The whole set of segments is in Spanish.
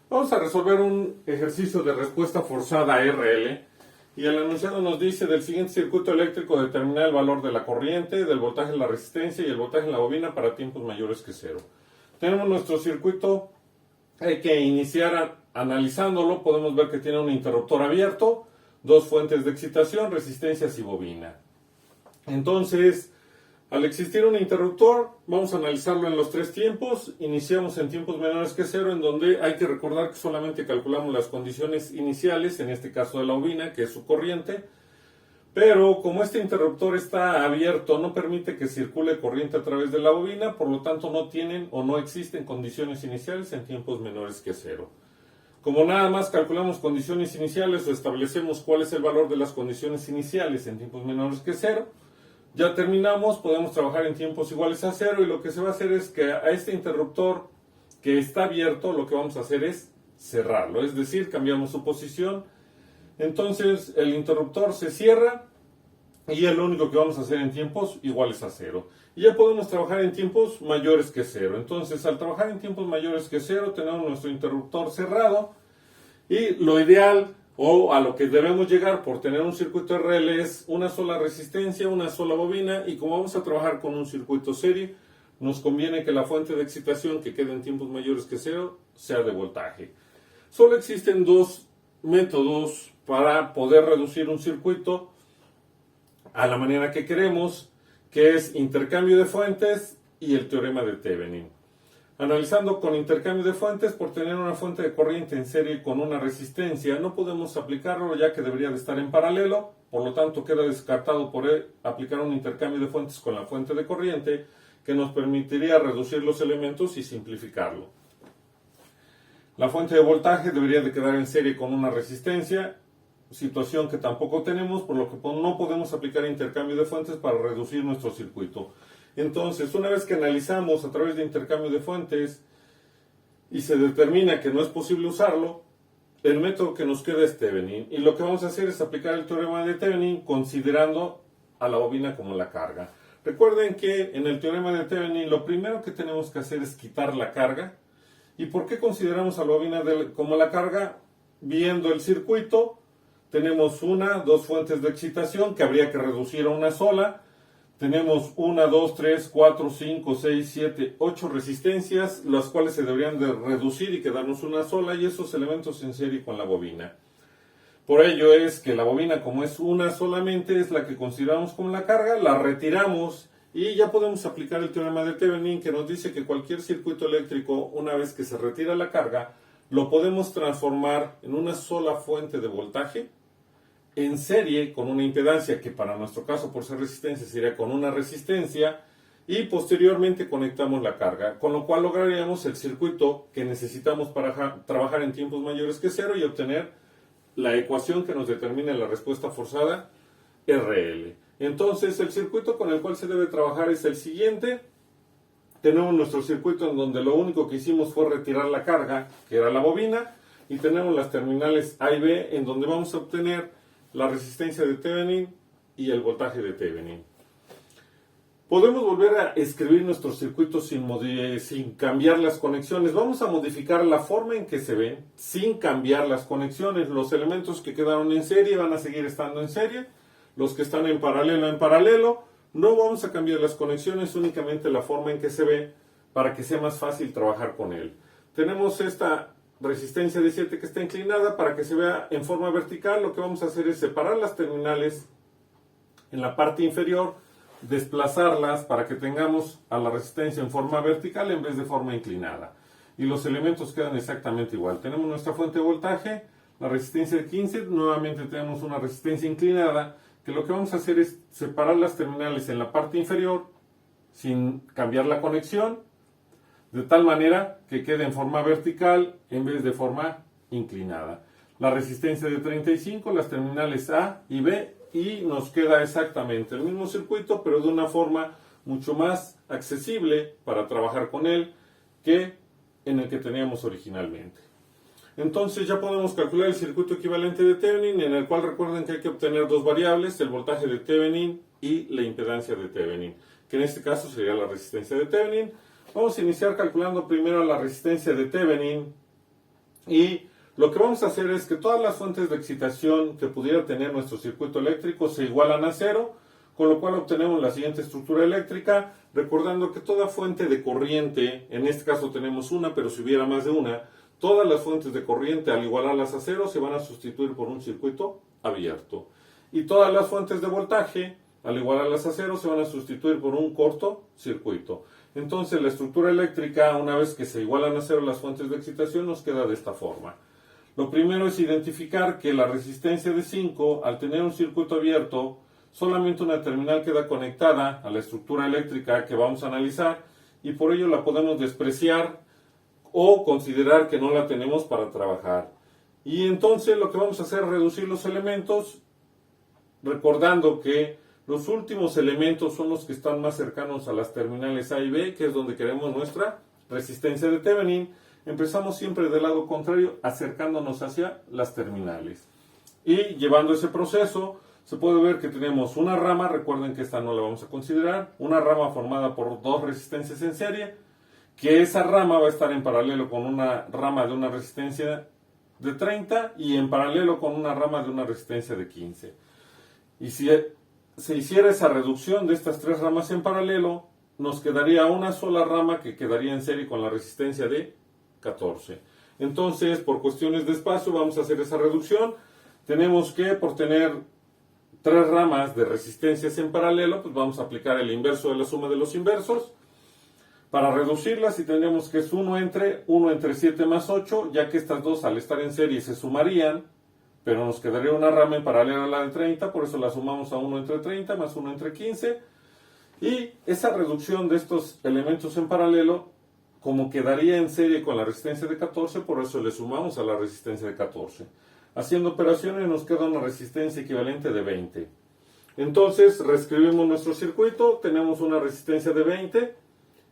Vamos a resolver un ejercicio de respuesta forzada RL y el enunciado nos dice: del siguiente circuito eléctrico determinar el valor de la corriente, del voltaje en la resistencia y el voltaje en la bobina para tiempos mayores que cero. Tenemos nuestro circuito, hay que iniciar analizándolo. Podemos ver que tiene un interruptor abierto, dos fuentes de excitación, resistencias y bobina. Entonces, al existir un interruptor, vamos a analizarlo en los tres tiempos. Iniciamos en tiempos menores que cero, en donde hay que recordar que solamente calculamos las condiciones iniciales, en este caso de la bobina, que es su corriente. Pero como este interruptor está abierto, no permite que circule corriente a través de la bobina, por lo tanto no tienen o no existen condiciones iniciales en tiempos menores que cero. Como nada más calculamos condiciones iniciales o establecemos cuál es el valor de las condiciones iniciales en tiempos menores que cero, ya terminamos. Podemos trabajar en tiempos iguales a cero, y lo que se va a hacer es que a este interruptor que está abierto, lo que vamos a hacer es cerrarlo, es decir, cambiamos su posición. Entonces el interruptor se cierra y es lo único que vamos a hacer en tiempos iguales a cero. Y ya podemos trabajar en tiempos mayores que cero. Entonces, al trabajar en tiempos mayores que cero, tenemos nuestro interruptor cerrado, y lo ideal, o a lo que debemos llegar por tener un circuito RL, es una sola resistencia, una sola bobina. Y como vamos a trabajar con un circuito serie, nos conviene que la fuente de excitación que quede en tiempos mayores que cero sea de voltaje. Solo existen dos métodos para poder reducir un circuito a la manera que queremos, que es intercambio de fuentes y el teorema de Thevenin. Analizando con intercambio de fuentes, por tener una fuente de corriente en serie con una resistencia, no podemos aplicarlo, ya que debería de estar en paralelo. Por lo tanto, queda descartado por aplicar un intercambio de fuentes con la fuente de corriente, que nos permitiría reducir los elementos y simplificarlo. La fuente de voltaje debería de quedar en serie con una resistencia, situación que tampoco tenemos, por lo que no podemos aplicar intercambio de fuentes para reducir nuestro circuito. Entonces, una vez que analizamos a través de intercambio de fuentes y se determina que no es posible usarlo, el método que nos queda es Thevenin. Y lo que vamos a hacer es aplicar el teorema de Thevenin considerando a la bobina como la carga. Recuerden que en el teorema de Thevenin lo primero que tenemos que hacer es quitar la carga. ¿Y por qué consideramos a la bobina como la carga? Viendo el circuito, tenemos dos fuentes de excitación que habría que reducir a una sola. Tenemos 1, 2, 3, 4, 5, 6, 7, 8 resistencias, las cuales se deberían de reducir y quedarnos una sola, y esos elementos en serie con la bobina. Por ello es que la bobina, como es una solamente, es la que consideramos como la carga, la retiramos y ya podemos aplicar el teorema de Thevenin, que nos dice que cualquier circuito eléctrico, una vez que se retira la carga, lo podemos transformar en una sola fuente de voltaje en serie con una impedancia, que para nuestro caso, por ser resistencia, sería con una resistencia, y posteriormente conectamos la carga, con lo cual lograríamos el circuito que necesitamos para trabajar en tiempos mayores que cero y obtener la ecuación que nos determina la respuesta forzada RL. Entonces, el circuito con el cual se debe trabajar es el siguiente. Tenemos nuestro circuito en donde lo único que hicimos fue retirar la carga, que era la bobina, y tenemos las terminales A y B, en donde vamos a obtener la resistencia de Thevenin y el voltaje de Thevenin. Podemos volver a escribir nuestro circuito sin cambiar las conexiones. Vamos a modificar la forma en que se ven sin cambiar las conexiones. Los elementos que quedaron en serie van a seguir estando en serie. Los que están en paralelo. No vamos a cambiar las conexiones, únicamente la forma en que se ve, para que sea más fácil trabajar con él. Tenemos esta resistencia de 7 que está inclinada. Para que se vea en forma vertical, lo que vamos a hacer es separar las terminales en la parte inferior, desplazarlas para que tengamos a la resistencia en forma vertical en vez de forma inclinada, y los elementos quedan exactamente igual. Tenemos nuestra fuente de voltaje, la resistencia de 15, nuevamente tenemos una resistencia inclinada, que lo que vamos a hacer es separar las terminales en la parte inferior sin cambiar la conexión, de tal manera que quede en forma vertical en vez de forma inclinada. La resistencia de 35, las terminales A y B, y nos queda exactamente el mismo circuito, pero de una forma mucho más accesible para trabajar con él que en el que teníamos originalmente. Entonces ya podemos calcular el circuito equivalente de Thevenin, en el cual recuerden que hay que obtener dos variables: el voltaje de Thevenin y la impedancia de Thevenin, que en este caso sería la resistencia de Thevenin. Vamos a iniciar calculando primero la resistencia de Thevenin, Y lo que vamos a hacer es que todas las fuentes de excitación que pudiera tener nuestro circuito eléctrico se igualan a cero, con lo cual obtenemos la siguiente estructura eléctrica, recordando que toda fuente de corriente, en este caso tenemos una, pero si hubiera más de una, todas las fuentes de corriente al igualarlas a cero se van a sustituir por un circuito abierto. Y todas las fuentes de voltaje, al igualarlas a cero, se van a sustituir por un cortocircuito. Entonces la estructura eléctrica, una vez que se igualan a cero las fuentes de excitación, nos queda de esta forma. Lo primero es identificar que la resistencia de 5, al tener un circuito abierto, solamente una terminal queda conectada a la estructura eléctrica que vamos a analizar y por ello la podemos despreciar o considerar que no la tenemos para trabajar. Y entonces lo que vamos a hacer es reducir los elementos, recordando que los últimos elementos son los que están más cercanos a las terminales A y B, que es donde queremos nuestra resistencia de Thevenin. Empezamos siempre del lado contrario, acercándonos hacia las terminales. Y llevando ese proceso, se puede ver que tenemos una rama, recuerden que esta no la vamos a considerar, una rama formada por dos resistencias en serie, que esa rama va a estar en paralelo con una rama de una resistencia de 30 y en paralelo con una rama de una resistencia de 15. Y si se hiciera esa reducción de estas tres ramas en paralelo, nos quedaría una sola rama que quedaría en serie con la resistencia de 14. Entonces, por cuestiones de espacio, vamos a hacer esa reducción. Tenemos que, por tener tres ramas de resistencias en paralelo, pues vamos a aplicar el inverso de la suma de los inversos. Para reducirlas, y tendríamos que es 1 entre 7 más 8, ya que estas dos al estar en serie se sumarían, pero nos quedaría una rama en paralelo a la de 30, por eso la sumamos a 1 entre 30 más 1 entre 15. Y esa reducción de estos elementos en paralelo, como quedaría en serie con la resistencia de 14, por eso le sumamos a la resistencia de 14. Haciendo operaciones nos queda una resistencia equivalente de 20. Entonces reescribimos nuestro circuito, tenemos una resistencia de 20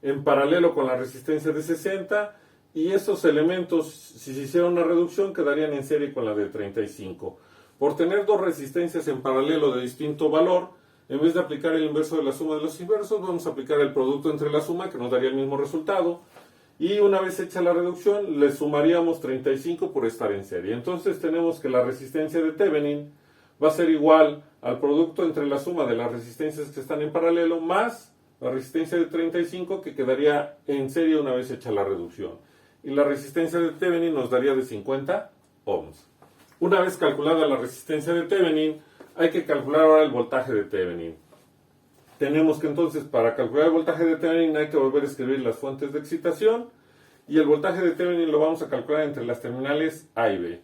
en paralelo con la resistencia de 60 y esos elementos, si se hiciera una reducción, quedarían en serie con la de 35. Por tener dos resistencias en paralelo de distinto valor, en vez de aplicar el inverso de la suma de los inversos, vamos a aplicar el producto entre la suma, que nos daría el mismo resultado. Y una vez hecha la reducción, le sumaríamos 35 por estar en serie. Entonces tenemos que la resistencia de Thevenin va a ser igual al producto entre la suma de las resistencias que están en paralelo más la resistencia de 35 que quedaría en serie una vez hecha la reducción. Y la resistencia de Thevenin nos daría de 50 ohms. Una vez calculada la resistencia de Thevenin, hay que calcular ahora el voltaje de Thevenin. Tenemos que entonces, para calcular el voltaje de Thevenin, hay que volver a escribir las fuentes de excitación. Y el voltaje de Thevenin lo vamos a calcular entre las terminales A y B.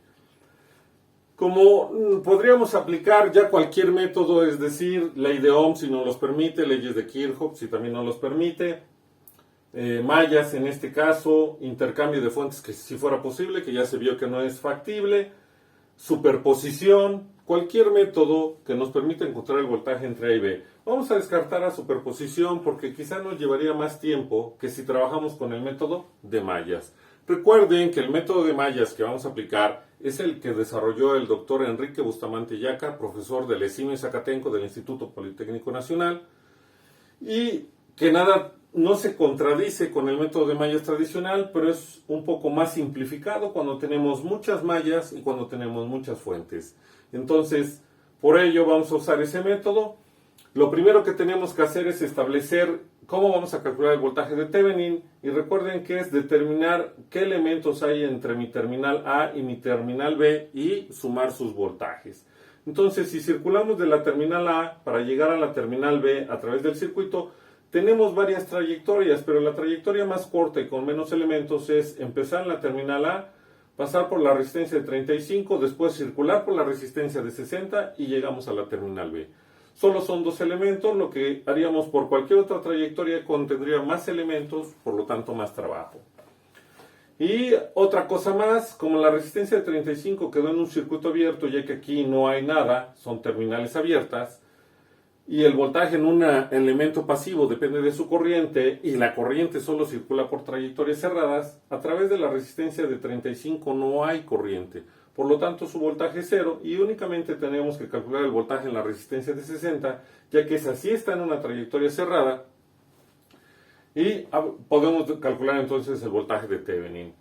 Como podríamos aplicar ya cualquier método, es decir, ley de Ohm si nos los permite, leyes de Kirchhoff si también nos los permite, mallas en este caso, intercambio de fuentes que si fuera posible, que ya se vio que no es factible, superposición, cualquier método que nos permita encontrar el voltaje entre A y B. Vamos a descartar a superposición porque quizá nos llevaría más tiempo que si trabajamos con el método de mallas. Recuerden que el método de mallas que vamos a aplicar es el que desarrolló el doctor Enrique Bustamante Yaca, profesor del ESIME Zacatenco del Instituto Politécnico Nacional, y que nada no se contradice con el método de mallas tradicional, pero es un poco más simplificado cuando tenemos muchas mallas y cuando tenemos muchas fuentes. Entonces, por ello vamos a usar ese método. Lo primero que tenemos que hacer es establecer cómo vamos a calcular el voltaje de Thevenin y recuerden que es determinar qué elementos hay entre mi terminal A y mi terminal B y sumar sus voltajes. Entonces, si circulamos de la terminal A para llegar a la terminal B a través del circuito, tenemos varias trayectorias, pero la trayectoria más corta y con menos elementos es empezar en la terminal A, pasar por la resistencia de 35, después circular por la resistencia de 60 y llegamos a la terminal B. Solo son dos elementos, lo que haríamos por cualquier otra trayectoria contendría más elementos, por lo tanto más trabajo. Y otra cosa más, como la resistencia de 35 quedó en un circuito abierto, ya que aquí no hay nada, son terminales abiertas, y el voltaje en un elemento pasivo depende de su corriente, y la corriente solo circula por trayectorias cerradas, a través de la resistencia de 35 no hay corriente. Por lo tanto, su voltaje es cero y únicamente tenemos que calcular el voltaje en la resistencia de 60, ya que esa sí está en una trayectoria cerrada. Y podemos calcular entonces el voltaje de Thevenin.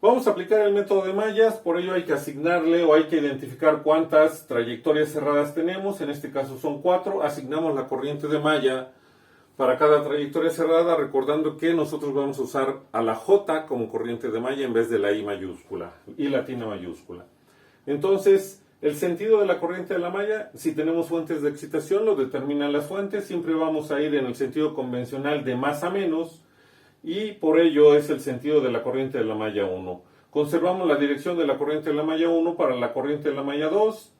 Vamos a aplicar el método de mallas, por ello hay que asignarle o hay que identificar cuántas trayectorias cerradas tenemos, en este caso son 4, asignamos la corriente de malla para cada trayectoria cerrada, recordando que nosotros vamos a usar a la J como corriente de malla en vez de la I mayúscula, I latina mayúscula. Entonces, el sentido de la corriente de la malla, si tenemos fuentes de excitación, lo determinan las fuentes, siempre vamos a ir en el sentido convencional de más a menos, y por ello es el sentido de la corriente de la malla 1. Conservamos la dirección de la corriente de la malla 1 para la corriente de la malla 2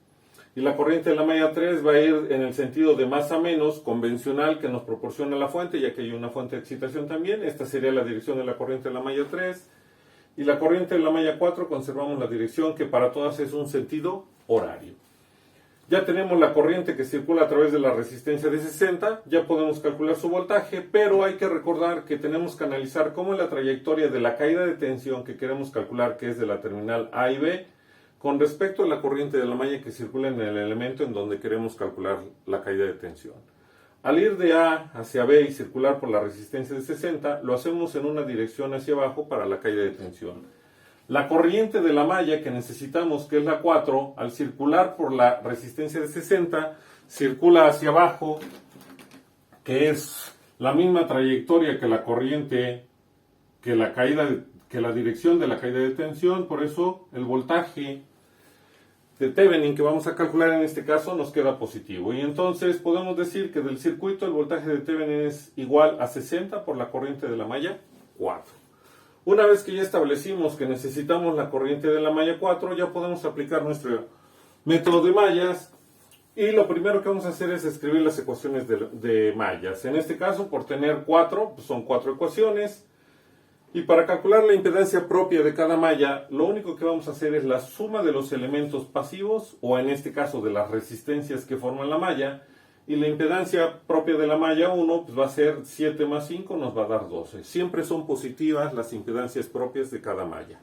y la corriente de la malla 3 va a ir en el sentido de más a menos convencional que nos proporciona la fuente, ya que hay una fuente de excitación también. Esta sería la dirección de la corriente de la malla 3 y la corriente de la malla 4 conservamos la dirección que para todas es un sentido horario. Ya tenemos la corriente que circula a través de la resistencia de 60, ya podemos calcular su voltaje, pero hay que recordar que tenemos que analizar cómo es la trayectoria de la caída de tensión que queremos calcular, que es de la terminal A y B, con respecto a la corriente de la malla que circula en el elemento en donde queremos calcular la caída de tensión. Al ir de A hacia B y circular por la resistencia de 60, lo hacemos en una dirección hacia abajo para la caída de tensión. La corriente de la malla que necesitamos, que es la 4, al circular por la resistencia de 60, circula hacia abajo, que es la misma trayectoria que la corriente, que la dirección de la caída de tensión. Por eso el voltaje de Thevenin que vamos a calcular en este caso nos queda positivo. Y entonces podemos decir que del circuito el voltaje de Thevenin es igual a 60 por la corriente de la malla 4. Una vez que ya establecimos que necesitamos la corriente de la malla 4, ya podemos aplicar nuestro método de mallas y lo primero que vamos a hacer es escribir las ecuaciones de mallas. En este caso, por tener 4, pues son 4 ecuaciones. Y para calcular la impedancia propia de cada malla, lo único que vamos a hacer es la suma de los elementos pasivos, o en este caso de las resistencias que forman la malla, y la impedancia propia de la malla 1 pues va a ser 7 más 5, nos va a dar 12. Siempre son positivas las impedancias propias de cada malla.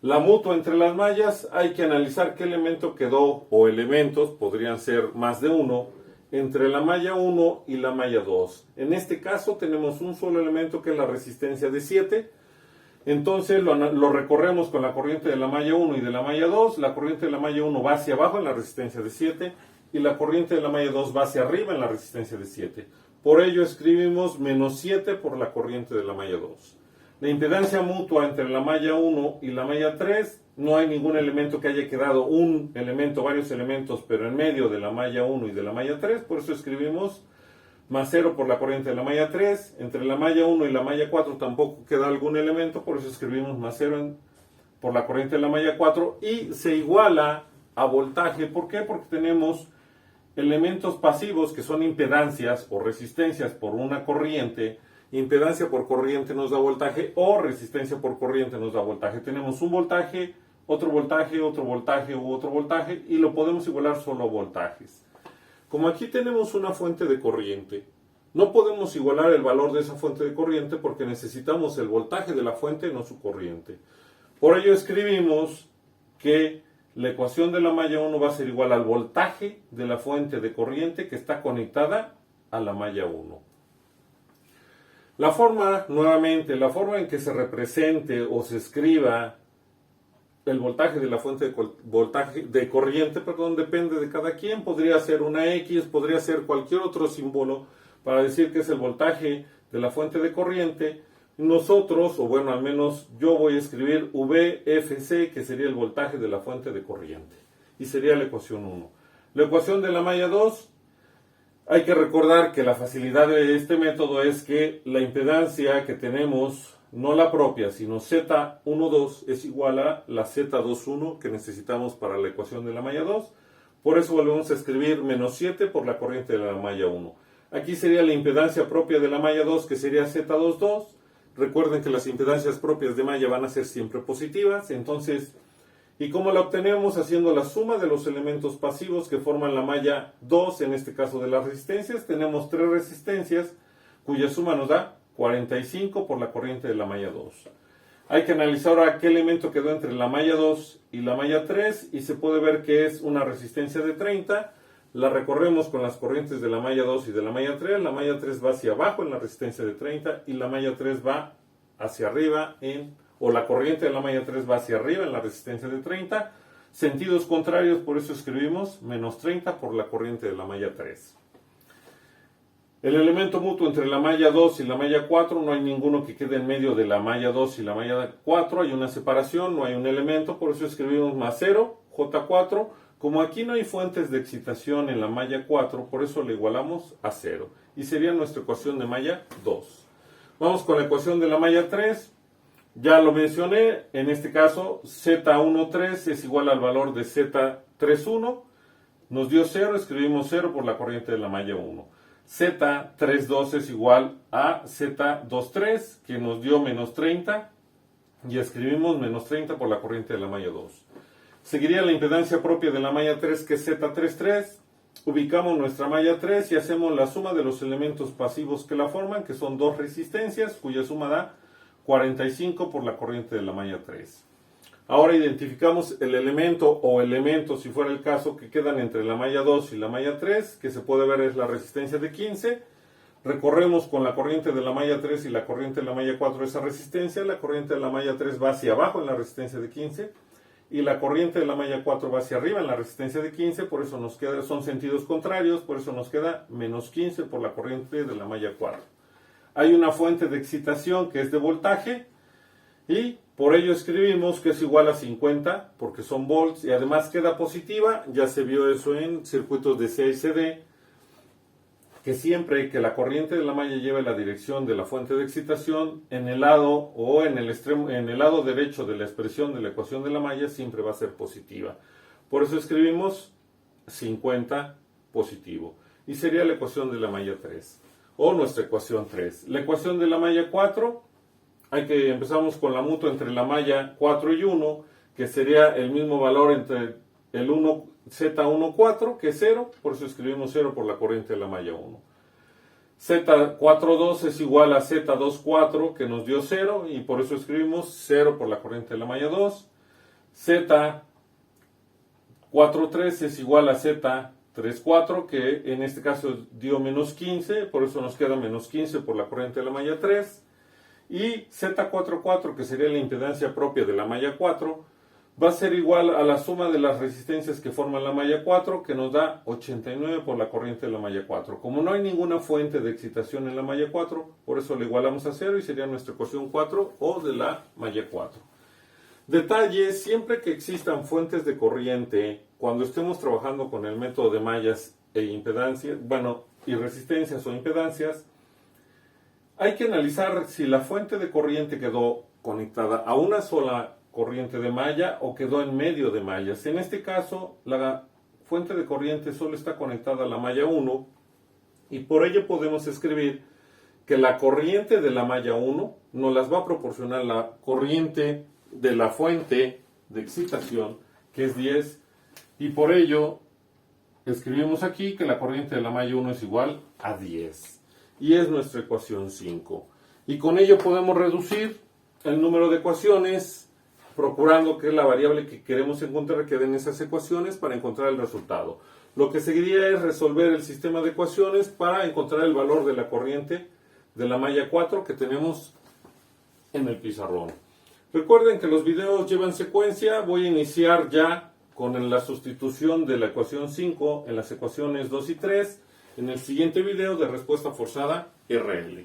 La mutua entre las mallas, hay que analizar qué elemento quedó, o elementos, podrían ser más de uno, entre la malla 1 y la malla 2. En este caso tenemos un solo elemento que es la resistencia de 7. Entonces lo recorremos con la corriente de la malla 1 y de la malla 2. La corriente de la malla 1 va hacia abajo en la resistencia de 7 y la corriente de la malla 2 va hacia arriba en la resistencia de 7. Por ello escribimos menos 7 por la corriente de la malla 2. La impedancia mutua entre la malla 1 y la malla 3, no hay ningún elemento que haya quedado un elemento, varios elementos, pero en medio de la malla 1 y de la malla 3, por eso escribimos más 0 por la corriente de la malla 3. Entre la malla 1 y la malla 4 tampoco queda algún elemento, por eso escribimos más 0 por la corriente de la malla 4 y se iguala a voltaje. ¿Por qué? Porque tenemos elementos pasivos que son impedancias o resistencias por una corriente. Impedancia por corriente nos da voltaje o resistencia por corriente nos da voltaje. Tenemos un voltaje, otro voltaje, otro voltaje u otro voltaje y lo podemos igualar solo a voltajes. Como aquí tenemos una fuente de corriente, no podemos igualar el valor de esa fuente de corriente porque necesitamos el voltaje de la fuente, no su corriente. Por ello escribimos que la ecuación de la malla 1 va a ser igual al voltaje de la fuente de corriente que está conectada a la malla 1. La forma, nuevamente, la forma en que se represente o se escriba el voltaje de la fuente de corriente, depende de cada quien. Podría ser una X, podría ser cualquier otro símbolo para decir que es el voltaje de la fuente de corriente. Nosotros, o bueno, al menos yo voy a escribir VFC, que sería el voltaje de la fuente de corriente. Y sería la ecuación 1. La ecuación de la malla 2, hay que recordar que la facilidad de este método es que la impedancia que tenemos, no la propia, sino Z12 es igual a la Z21 que necesitamos para la ecuación de la malla 2. Por eso volvemos a escribir menos 7 por la corriente de la malla 1. Aquí sería la impedancia propia de la malla 2, que sería Z22. Recuerden que las impedancias propias de malla van a ser siempre positivas. Entonces, ¿y cómo la obtenemos? Haciendo la suma de los elementos pasivos que forman la malla 2, en este caso de las resistencias. Tenemos 3 resistencias, cuya suma nos da 45 por la corriente de la malla 2. Hay que analizar ahora qué elemento quedó entre la malla 2 y la malla 3, y se puede ver que es una resistencia de 30. La recorremos con las corrientes de la malla 2 y de la malla 3. La malla 3 va hacia abajo en la resistencia de 30 y la malla 3 va hacia arriba en o la corriente de la malla 3 va hacia arriba en la resistencia de 30. Sentidos contrarios, por eso escribimos menos 30 por la corriente de la malla 3. El elemento mutuo entre la malla 2 y la malla 4, no hay ninguno que quede en medio de la malla 2 y la malla 4, hay una separación, no hay un elemento, por eso escribimos más 0, J4. Como aquí no hay fuentes de excitación en la malla 4, por eso le igualamos a 0. Y sería nuestra ecuación de malla 2. Vamos con la ecuación de la malla 3. Ya lo mencioné, en este caso Z13 es igual al valor de Z31. Nos dio 0, escribimos 0 por la corriente de la malla 1. Z32 es igual a Z23, que nos dio menos 30, y escribimos menos 30 por la corriente de la malla 2. Seguiría la impedancia propia de la malla 3, que es Z33. Ubicamos nuestra malla 3 y hacemos la suma de los elementos pasivos que la forman, que son dos resistencias, cuya suma da 45 por la corriente de la malla 3. Ahora identificamos el elemento o elementos, si fuera el caso, que quedan entre la malla 2 y la malla 3, que se puede ver es la resistencia de 15. Recorremos con la corriente de la malla 3 y la corriente de la malla 4 esa resistencia. La corriente de la malla 3 va hacia abajo en la resistencia de 15 y la corriente de la malla 4 va hacia arriba en la resistencia de 15, por eso nos queda, son sentidos contrarios, por eso nos queda menos 15 por la corriente de la malla 4. Hay una fuente de excitación que es de voltaje, y por ello escribimos que es igual a 50, porque son volts, y además queda positiva. Ya se vio eso en circuitos de C y CD, que siempre que la corriente de la malla lleve la dirección de la fuente de excitación, en el lado o en el extremo, en el lado derecho de la expresión de la ecuación de la malla siempre va a ser positiva. Por eso escribimos 50 positivo, y sería la ecuación de la malla 3, o nuestra ecuación 3. La ecuación de la malla 4, empezamos con la mutua entre la malla 4 y 1, que sería el mismo valor entre el 1, Z14, que es 0, por eso escribimos 0 por la corriente de la malla 1. Z42 es igual a Z24, que nos dio 0, y por eso escribimos 0 por la corriente de la malla 2. Z43 es igual a Z34, que en este caso dio menos 15, por eso nos queda menos 15 por la corriente de la malla 3. Y Z44, que sería la impedancia propia de la malla 4, va a ser igual a la suma de las resistencias que forman la malla 4, que nos da 89 por la corriente de la malla 4. Como no hay ninguna fuente de excitación en la malla 4, por eso le igualamos a 0 y sería nuestra ecuación 4 o de la malla 4. Detalle: siempre que existan fuentes de corriente, cuando estemos trabajando con el método de mallas e impedancias, y resistencias o impedancias, hay que analizar si la fuente de corriente quedó conectada a una sola corriente de malla o quedó en medio de mallas. En este caso, la fuente de corriente solo está conectada a la malla 1, y por ello podemos escribir que la corriente de la malla 1 nos las va a proporcionar la corriente de la fuente de excitación, que es 10, y por ello escribimos aquí que la corriente de la malla 1 es igual a 10. Y es nuestra ecuación 5. Y con ello podemos reducir el número de ecuaciones, procurando que la variable que queremos encontrar quede en esas ecuaciones para encontrar el resultado. Lo que seguiría es resolver el sistema de ecuaciones para encontrar el valor de la corriente de la malla 4 que tenemos en el pizarrón. Recuerden que los videos llevan secuencia. Voy a iniciar ya con la sustitución de la ecuación 5 en las ecuaciones 2 y 3 en el siguiente video de respuesta forzada RL.